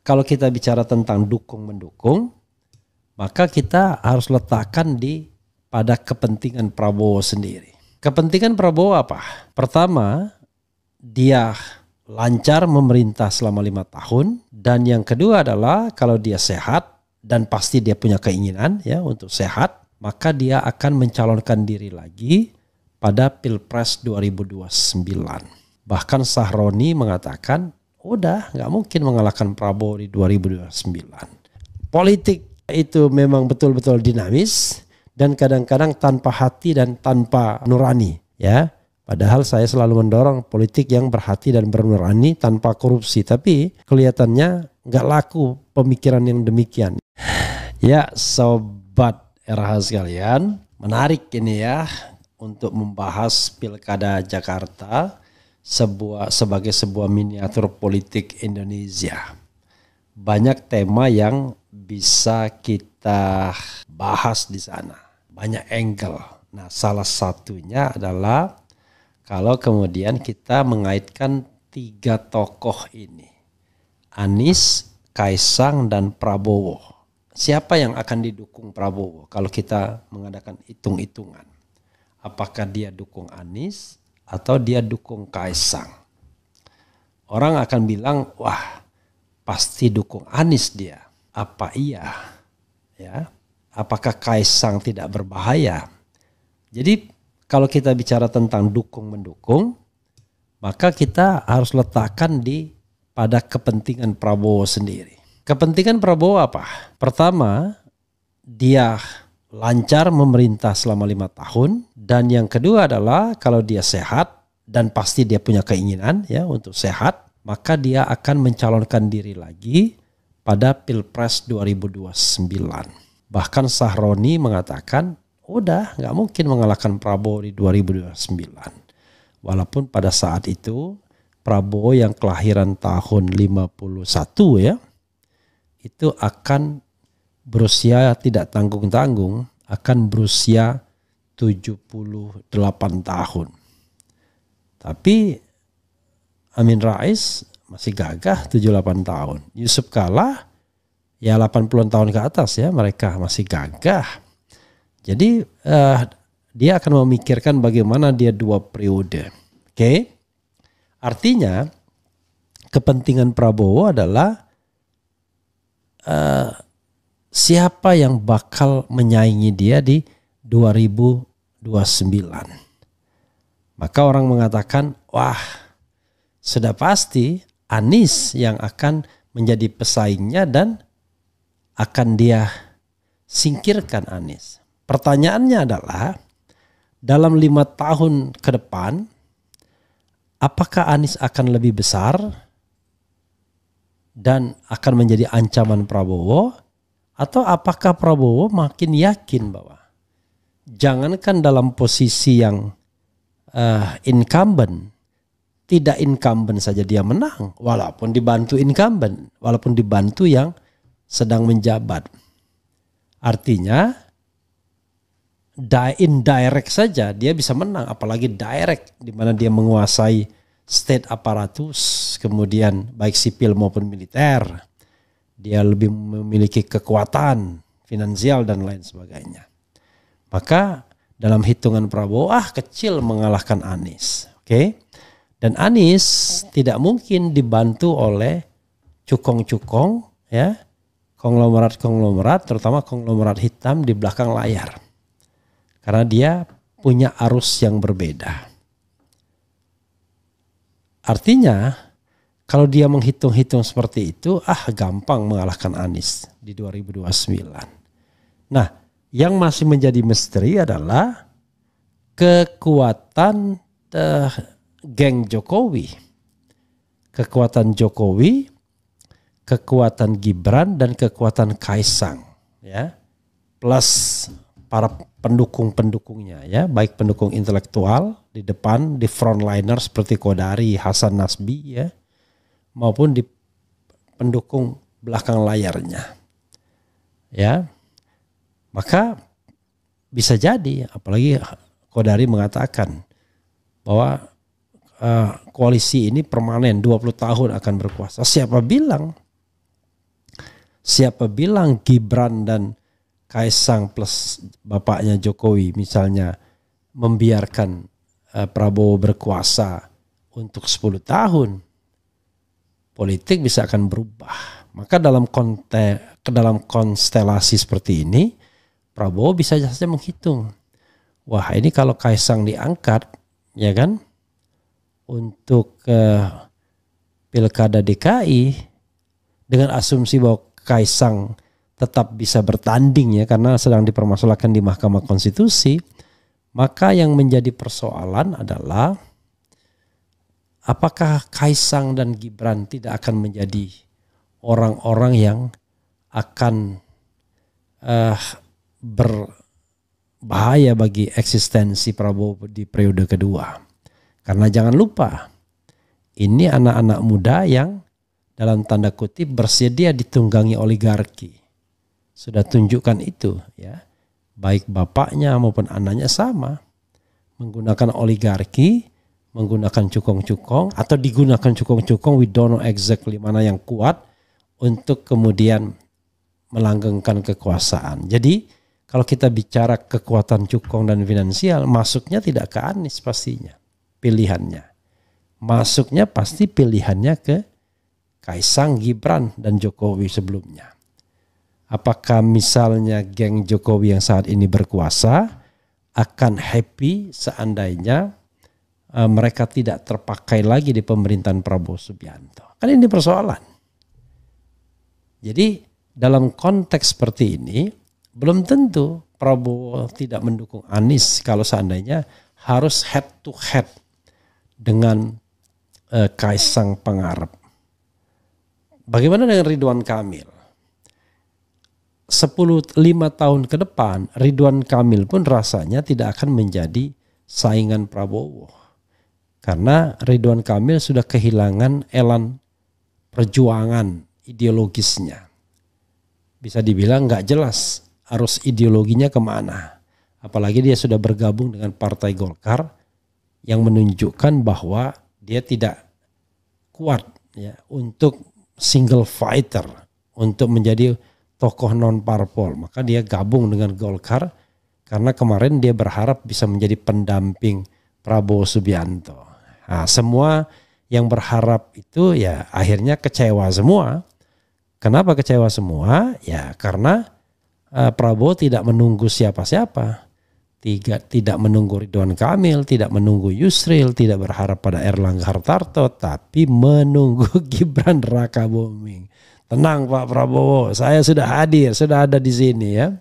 kalau kita bicara tentang dukung-mendukung, maka kita harus letakkan pada kepentingan Prabowo sendiri. Kepentingan Prabowo apa? Pertama, dia lancar memerintah selama 5 tahun. Dan yang kedua adalah kalau dia sehat dan pasti dia punya keinginan ya untuk sehat, maka dia akan mencalonkan diri lagi pada Pilpres 2029. Bahkan Sahroni mengatakan, udah nggak mungkin mengalahkan Prabowo di 2029. Politik itu memang betul-betul dinamis dan kadang-kadang tanpa hati dan tanpa nurani ya. Padahal saya selalu mendorong politik yang berhati dan bernurani tanpa korupsi, tapi kelihatannya nggak laku pemikiran yang demikian. Ya sobat RH sekalian, menarik ini ya untuk membahas Pilkada Jakarta sebagai sebuah miniatur politik Indonesia. Banyak tema yang bisa kita bahas di sana, banyak angle. Nah, salah satunya adalah kalau kemudian kita mengaitkan 3 tokoh ini, Anies, Kaisang, dan Prabowo. Siapa yang akan didukung Prabowo kalau kita mengadakan hitung-hitungan? Apakah dia dukung Anies atau dia dukung Kaisang? Orang akan bilang, wah pasti dukung Anies dia. Apa iya? Ya, apakah Kaisang tidak berbahaya? Jadi kalau kita bicara tentang dukung-mendukung, maka kita harus letakkan pada kepentingan Prabowo sendiri. Kepentingan Prabowo apa? Pertama, dia lancar memerintah selama 5 tahun. Dan yang kedua adalah kalau dia sehat dan pasti dia punya keinginan ya untuk sehat, maka dia akan mencalonkan diri lagi pada Pilpres 2029. Bahkan Sahroni mengatakan, udah nggak mungkin mengalahkan Prabowo di 2029. Walaupun pada saat itu Prabowo yang kelahiran tahun 51 ya, itu akan berusia tidak tanggung-tanggung, akan berusia 78 tahun. Tapi Amin Rais masih gagah 78 tahun. Yusuf Kalla ya 80 tahun ke atas ya, mereka masih gagah. Jadi dia akan memikirkan bagaimana dia 2 periode. Oke? Artinya kepentingan Prabowo adalah siapa yang bakal menyaingi dia di 2029. Maka orang mengatakan, wah sudah pasti Anies yang akan menjadi pesaingnya dan akan dia singkirkan Anies. Pertanyaannya adalah dalam 5 tahun ke depan apakah Anies akan lebih besar dan akan menjadi ancaman Prabowo, atau apakah Prabowo makin yakin bahwa jangankan dalam posisi yang incumbent, tidak incumbent saja dia menang walaupun dibantu incumbent, walaupun dibantu yang sedang menjabat. Artinya indirect saja dia bisa menang, apalagi direct di mana dia menguasai state aparatus, kemudian baik sipil maupun militer. Dia lebih memiliki kekuatan finansial dan lain sebagainya. Maka dalam hitungan Prabowo kecil mengalahkan Anies. Oke? Dan Anies tidak mungkin dibantu oleh cukong-cukong ya, konglomerat-konglomerat, terutama konglomerat hitam di belakang layar. Karena dia punya arus yang berbeda. Artinya kalau dia menghitung-hitung seperti itu, gampang mengalahkan Anies di 2029. Nah, yang masih menjadi misteri adalah kekuatan geng Jokowi. Kekuatan Jokowi, kekuatan Gibran, dan kekuatan Kaisang. Ya, plus para pendukung-pendukungnya ya, baik pendukung intelektual di depan, di frontliner seperti Kodari, Hasan Nasbi ya, maupun di pendukung belakang layarnya. Ya. Maka bisa jadi, apalagi Kodari mengatakan bahwa koalisi ini permanen 20 tahun akan berkuasa. Siapa bilang? Siapa bilang Gibran dan Kaisang plus bapaknya Jokowi misalnya membiarkan Prabowo berkuasa untuk 10 tahun, politik bisa akan berubah. Maka dalam konstelasi seperti ini, Prabowo bisa saja menghitung, wah ini kalau Kaisang diangkat, ya kan, untuk Pilkada DKI dengan asumsi bahwa Kaisang tetap bisa bertanding ya karena sedang dipermasalahkan di Mahkamah Konstitusi, maka yang menjadi persoalan adalah apakah Kaisang dan Gibran tidak akan menjadi orang-orang yang akan berbahaya bagi eksistensi Prabowo di periode kedua. Karena jangan lupa, ini anak-anak muda yang dalam tanda kutip bersedia ditunggangi oligarki. Sudah tunjukkan itu ya. Baik bapaknya maupun anaknya sama. Menggunakan oligarki, menggunakan cukong-cukong atau digunakan cukong-cukong, we don't know exactly mana yang kuat untuk kemudian melanggengkan kekuasaan. Jadi kalau kita bicara kekuatan cukong dan finansial, masuknya tidak ke Anies pastinya pilihannya. Masuknya pasti pilihannya ke Kaisang, Gibran, dan Jokowi sebelumnya. Apakah misalnya geng Jokowi yang saat ini berkuasa akan happy seandainya mereka tidak terpakai lagi di pemerintahan Prabowo Subianto? Kan ini persoalan. Jadi dalam konteks seperti ini belum tentu Prabowo tidak mendukung Anies kalau seandainya harus head to head dengan Kaisang Pangarep. Bagaimana dengan Ridwan Kamil? 5 tahun ke depan Ridwan Kamil pun rasanya tidak akan menjadi saingan Prabowo. Karena Ridwan Kamil sudah kehilangan elan perjuangan ideologisnya. Bisa dibilang nggak jelas arus ideologinya kemana. Apalagi dia sudah bergabung dengan Partai Golkar yang menunjukkan bahwa dia tidak kuat ya untuk single fighter, untuk menjadi tokoh non-parpol. Maka dia gabung dengan Golkar karena kemarin dia berharap bisa menjadi pendamping Prabowo Subianto. Nah, semua yang berharap itu ya akhirnya kecewa semua. Kenapa kecewa semua? Ya karena Prabowo tidak menunggu siapa-siapa. Tidak menunggu Ridwan Kamil, tidak menunggu Yusril, tidak berharap pada Erlangga Hartarto, tapi menunggu Gibran Rakabuming. Tenang Pak Prabowo, saya sudah hadir, sudah ada di sini ya.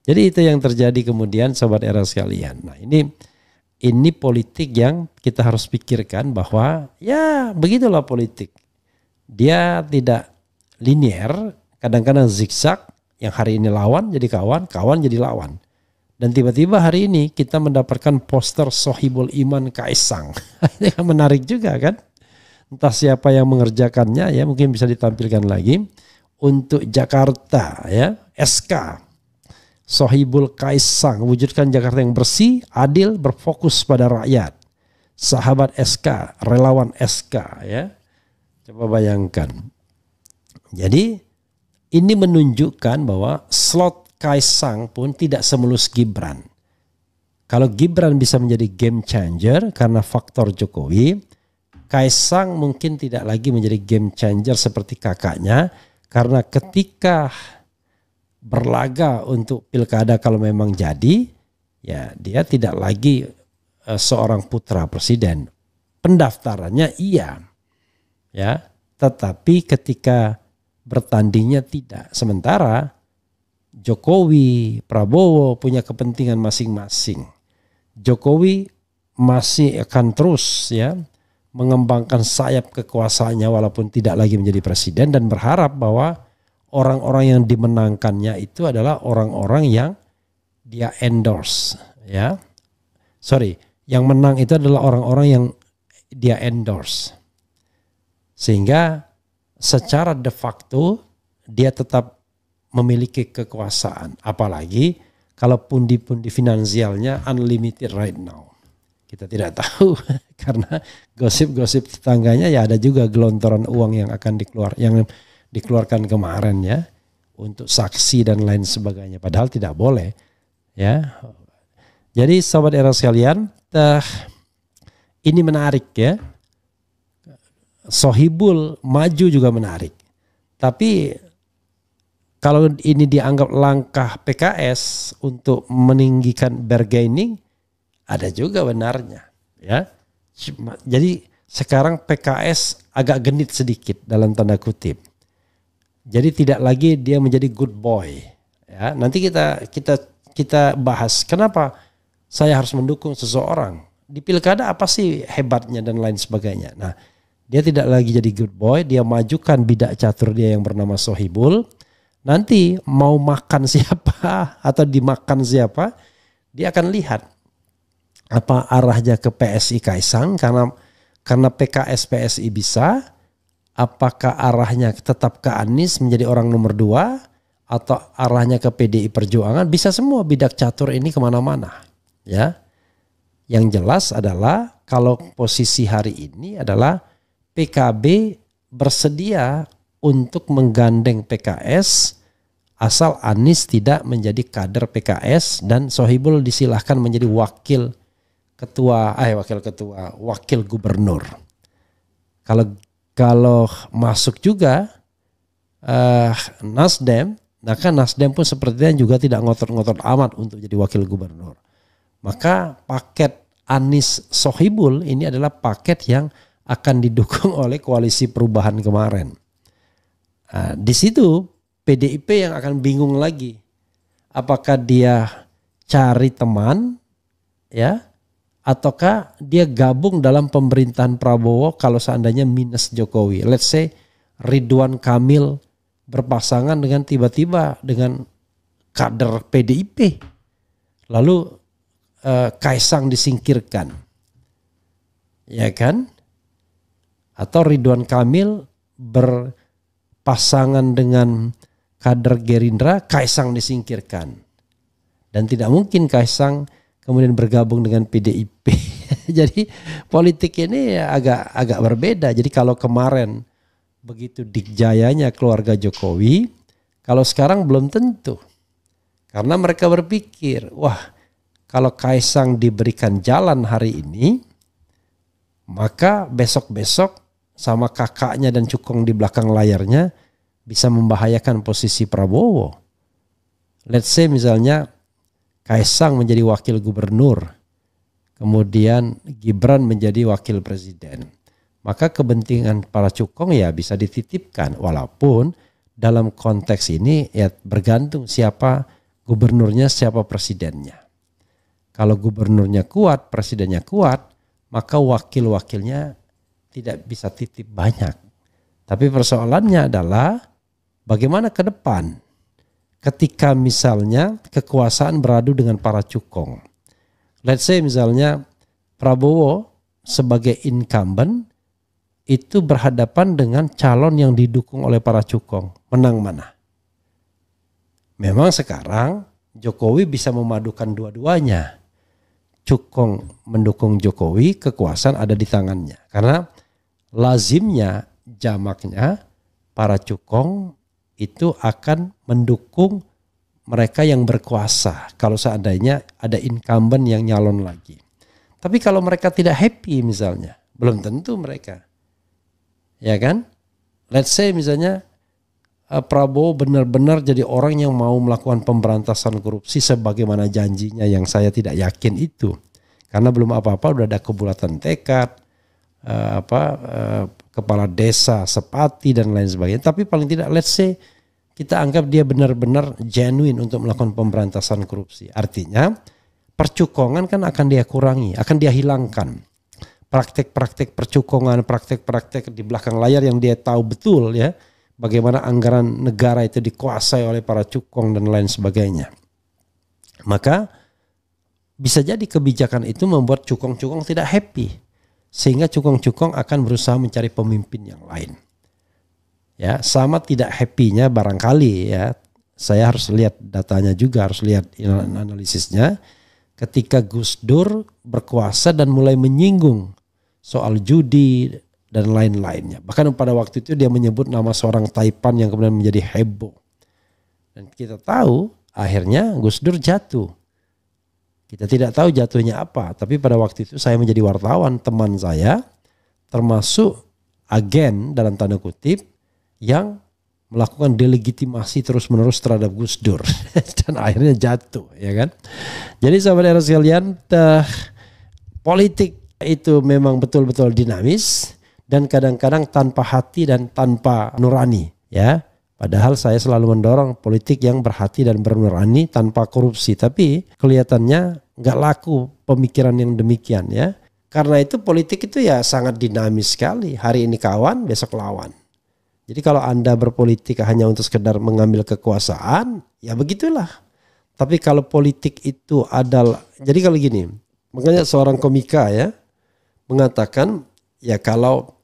Jadi itu yang terjadi kemudian Sobat Era sekalian. Nah ini politik yang kita harus pikirkan bahwa ya begitulah politik. Dia tidak linear, kadang-kadang zigzag, yang hari ini lawan jadi kawan, kawan jadi lawan. Dan tiba-tiba hari ini kita mendapatkan poster Sohibul Iman Kaisang. Ini kan menarik juga kan. Entah siapa yang mengerjakannya ya, mungkin bisa ditampilkan lagi. Untuk Jakarta ya, SK Sohibul Kaisang, wujudkan Jakarta yang bersih, adil, berfokus pada rakyat. Sahabat SK, relawan SK ya. Coba bayangkan. Jadi ini menunjukkan bahwa slot Kaisang pun tidak semulus Gibran. Kalau Gibran bisa menjadi game changer karena faktor Jokowi, Kaisang mungkin tidak lagi menjadi game changer seperti kakaknya karena ketika berlaga untuk pilkada kalau memang jadi, ya dia tidak lagi seorang putra presiden. Pendaftarannya iya, ya, tetapi ketika bertandingnya tidak. Sementara Jokowi, Prabowo punya kepentingan masing-masing. Jokowi masih akan terus ya mengembangkan sayap kekuasaannya walaupun tidak lagi menjadi presiden dan berharap bahwa orang-orang yang dimenangkannya itu adalah orang-orang yang dia endorse ya. Yang menang itu adalah orang-orang yang dia endorse. Sehingga secara de facto dia tetap memiliki kekuasaan, apalagi kalau pundi-pundi finansialnya unlimited right now. Kita tidak tahu karena gosip-gosip tetangganya ya ada juga gelontoran uang yang akan dikeluarkan kemarin ya. untuk saksi dan lain sebagainya. Padahal tidak boleh. Ya, jadi sahabat era sekalian, ini menarik ya. Sohibul maju juga menarik. Tapi kalau ini dianggap langkah PKS untuk meninggikan bargaining, ada juga benarnya. Ya, jadi sekarang PKS agak genit sedikit dalam tanda kutip. Jadi tidak lagi dia menjadi good boy. Ya, nanti kita bahas kenapa saya harus mendukung seseorang. Di pilkada apa sih hebatnya dan lain sebagainya. Nah, dia tidak lagi jadi good boy, dia majukan bidak catur dia yang bernama Sohibul. Nanti mau makan siapa atau dimakan siapa, dia akan lihat apa arahnya ke PSI Kaisang karena PKS PSI bisa, apakah arahnya tetap ke Anies menjadi orang nomor 2 atau arahnya ke PDI Perjuangan, bisa semua bidak catur ini kemana-mana. Ya, yang jelas adalah kalau posisi hari ini adalah PKB bersedia untuk menggandeng PKS asal Anies tidak menjadi kader PKS dan Sohibul disilahkan menjadi wakil gubernur. Kalau masuk juga Nasdem, maka Nasdem pun sepertinya juga tidak ngotot-ngotot amat untuk jadi wakil gubernur. Maka paket Anies Sohibul ini adalah paket yang akan didukung oleh koalisi perubahan kemarin. Nah, di situ PDIP yang akan bingung lagi. Apakah dia cari teman ya ataukah dia gabung dalam pemerintahan Prabowo kalau seandainya minus Jokowi. Let's say Ridwan Kamil berpasangan dengan tiba-tiba dengan kader PDIP. Lalu Kaisang disingkirkan. Ya kan? Atau Ridwan Kamil berpasangan dengan kader Gerindra, Kaisang disingkirkan. Dan tidak mungkin Kaisang kemudian bergabung dengan PDIP. Jadi politik ini agak berbeda. Jadi kalau kemarin begitu dikjayanya keluarga Jokowi, kalau sekarang belum tentu. Karena mereka berpikir, wah kalau Kaisang diberikan jalan hari ini, maka besok-besok sama kakaknya dan cukong di belakang layarnya bisa membahayakan posisi Prabowo. Let's say misalnya Kaisang menjadi wakil gubernur, kemudian Gibran menjadi wakil presiden. Maka kepentingan para cukong ya bisa dititipkan, walaupun dalam konteks ini ya bergantung siapa gubernurnya, siapa presidennya. Kalau gubernurnya kuat, presidennya kuat, maka wakil-wakilnya tidak bisa titip banyak. Tapi persoalannya adalah bagaimana ke depan ketika misalnya kekuasaan beradu dengan para cukong. Let's say misalnya Prabowo sebagai incumbent itu berhadapan dengan calon yang didukung oleh para cukong. Menang mana? Memang sekarang Jokowi bisa memadukan dua-duanya. Cukong mendukung Jokowi, kekuasaan ada di tangannya. Karena lazimnya, jamaknya, para cukong itu akan mendukung mereka yang berkuasa. Kalau seandainya ada incumbent yang nyalon lagi. Tapi kalau mereka tidak happy misalnya, belum tentu mereka. Ya kan? Let's say misalnya Prabowo benar-benar jadi orang yang mau melakukan pemberantasan korupsi sebagaimana janjinya yang saya tidak yakin itu. Karena belum apa-apa udah ada kebulatan tekad, kepala desa sepati dan lain sebagainya. Tapi paling tidak let's say kita anggap dia benar-benar genuine untuk melakukan pemberantasan korupsi. Artinya percukongan kan akan dia kurangi, akan dia hilangkan. Praktek-praktek percukongan, praktek-praktek di belakang layar yang dia tahu betul ya. Bagaimana anggaran negara itu dikuasai oleh para cukong dan lain sebagainya. Maka bisa jadi kebijakan itu membuat cukong-cukong tidak happy. Sehingga cukong-cukong akan berusaha mencari pemimpin yang lain. Ya, sama tidak happy-nya barangkali ya. Saya harus lihat datanya juga, harus lihat analisisnya. Ketika Gus Dur berkuasa dan mulai menyinggung soal judi dan lain-lainnya. Bahkan pada waktu itu dia menyebut nama seorang Taipan yang kemudian menjadi heboh. Dan kita tahu akhirnya Gus Dur jatuh. Kita tidak tahu jatuhnya apa, tapi pada waktu itu saya menjadi wartawan, teman saya termasuk agen dalam tanda kutip yang melakukan delegitimasi terus-menerus terhadap Gus Dur dan akhirnya jatuh, ya kan? Jadi sahabat era sekalian, politik itu memang betul-betul dinamis dan kadang-kadang tanpa hati dan tanpa nurani, ya. Padahal saya selalu mendorong politik yang berhati dan bernurani tanpa korupsi, tapi kelihatannya nggak laku pemikiran yang demikian, ya. Karena itu politik itu ya sangat dinamis sekali. Hari ini kawan, besok lawan. Jadi kalau Anda berpolitik hanya untuk sekedar mengambil kekuasaan, ya begitulah. Tapi kalau politik itu adalah, jadi kalau gini, makanya seorang komika ya mengatakan, ya kalau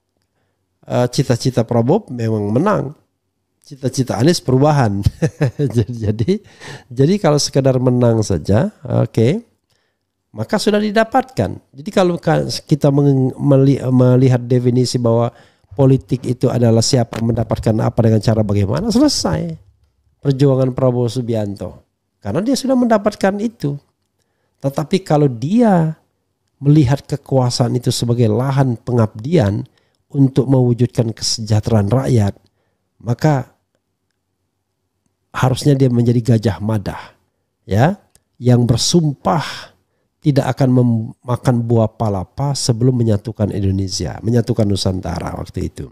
cita-cita Prabowo memang menang, cita-cita Anies perubahan. jadi kalau sekedar menang saja, oke, maka sudah didapatkan. Jadi kalau kita melihat definisi bahwa politik itu adalah siapa mendapatkan apa dengan cara bagaimana, selesai perjuangan Prabowo Subianto. Karena dia sudah mendapatkan itu. Tetapi kalau dia melihat kekuasaan itu sebagai lahan pengabdian untuk mewujudkan kesejahteraan rakyat, maka harusnya dia menjadi Gajah Mada, ya, yang bersumpah tidak akan memakan buah palapa sebelum menyatukan Indonesia, menyatukan Nusantara waktu itu.